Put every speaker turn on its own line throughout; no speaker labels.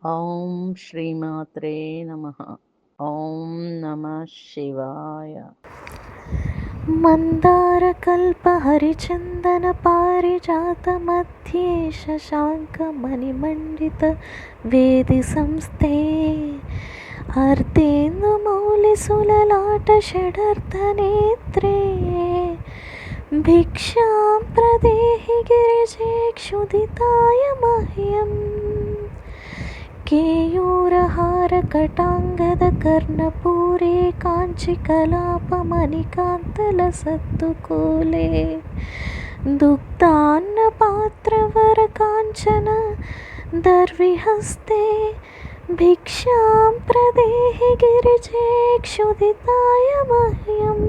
ఓం శ్రీమాత్రే నమః. ఓం నమః శివాయ.
మందారకల్పహరిచందన పారిజాత మధ్యే శశాంకమణిమండిత వేది సంస్థే అర్ధేందుమౌలిసులలాట షడర్థనేత్రే భిక్షాం ప్రదేహి గిరిజే క్షుదితాయ మహ్యం केयूरहारकटाङ्गदकर्णपूरे काञ्चिकलापमणिकान्तलसत्तुकूले दुग्धान्नपात्रवरकाञ्चन दर्विहस्ते भिक्षां प्रदेहि गिरिजे क्षुदिताय मह्यम्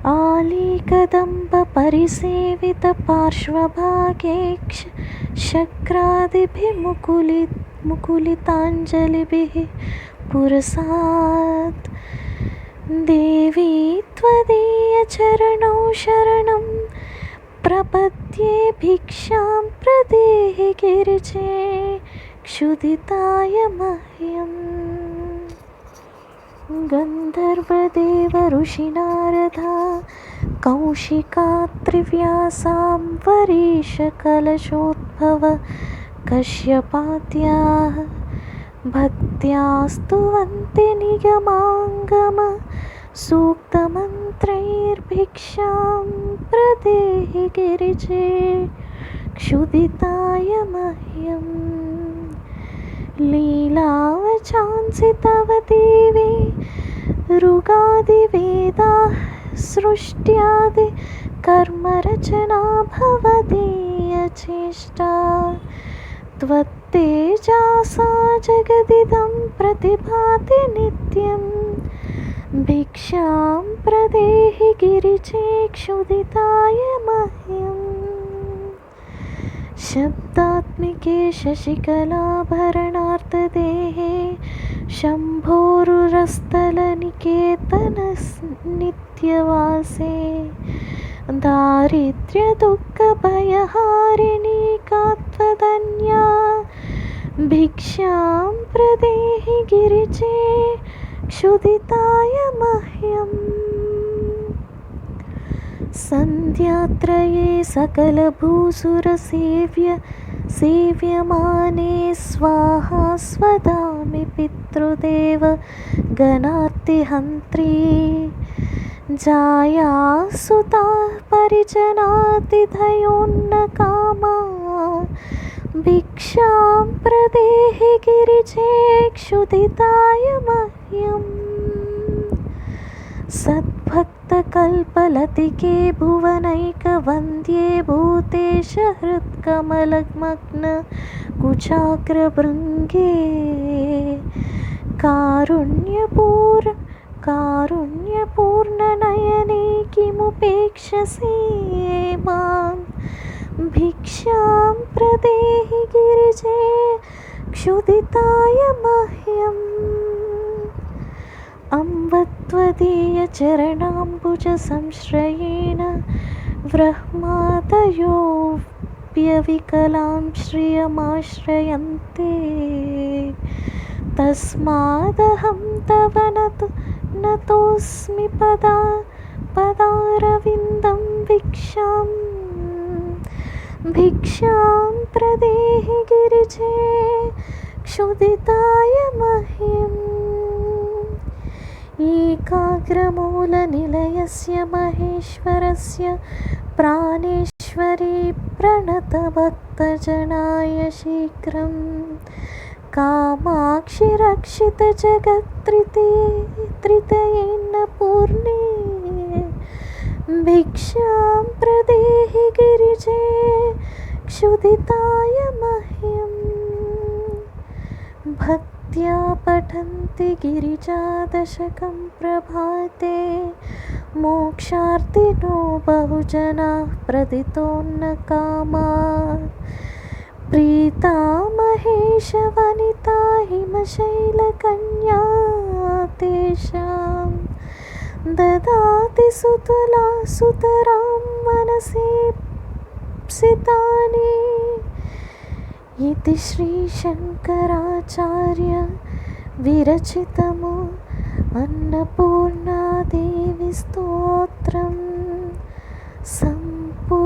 आलीकदम्बपरिसेवितपार्श्वभागे शक्रादिभिर्मुकुलिताञ्जलिभिः पुरसात् देवी त्वदीयचरणौ शरणं प्रपद्ये भिक्षां प्रदेहि गिरिजे क्षुदिताय मह्यम् गन्धर्वदेव ऋषिनारदा कौशिकात्रिव्यासां वरीशकलशोद्भव कश्यपाद्याः भक्त्या स्तुवन्ति निगमाङ्गम सूक्तमन्त्रैर्भिक्षां प्रदेहि गिरिजे क्षुदिताय मह्यम् लीलावचांसि तव देवी ऋगादिवेदाः सृष्ट्यादि कर्मरचना भवदीयचेष्टा त्वत्तेजसा जगदिदं प्रतिभाति नित्यं भिक्षां प्रदेहि गिरिजे क्षुदिताय मह्यम् शब्दात्मिके शशिकलाभरणार्तदेहे शम्भोरुरस्थलनिकेतननित्यवासे दारिद्र्यदुःखभयहारिणी का त्वदन्या भिक्षां प्रदेहि गिरिजे क्षुदिताय मह्यम् सन्ध्यात्रये सेव्यमाने स्वाहा स्वदामि पितृदेव गणार्तिहन्त्री जायासुता परिजनातिथयोन्नकामा भिक्षां प्रदेहि गिरिजे क्षुदिताय मह्यम् सद्भक्तकल्पलतिके भुवनैकवन्द्ये भूतेश हृत्कमलमग्न कुचाग्रभृङ्गे कारुण्यपूर्णनयने किमुपेक्षसे मां भिक्षां प्रदेहि गिरिजे क्षुदिताय मह्यम् अम्बत्वदीयचरणाम्बुजसंश्रयेण ब्रह्मादयोऽप्यविकलां श्रियमाश्रयन्ते तस्मादहं तव नतोऽस्मि पदारविन्दं भिक्षां प्रदेहि गिरिजे क्षुदिताय मह्यम् एकाग्रमूलनिलयस्य महेश्वरस्य प्राणेश्वरी प्रणतभक्तजनाय शीघ्रं कामाक्षि रक्षितजगत्त्रितयेन्नपूर्णे भिक्षां प्रदेहि गिरिजे क्षुदिताय मह्यम् भक्त्या पठन्ति गिरिजादशकं प्रभाते मोक्षार्थिनो बहुजनाः प्रदितोऽन्नकामा प्रीता महेशवनिता हिमशैलकन्या तेषां ददाति सुतला सुतरां मनसि सितानि इति श्रीशङ्कराचार्य विरचितमु अन्नपूर्णादेवी स्तोत्रं सम्पूर्णम्।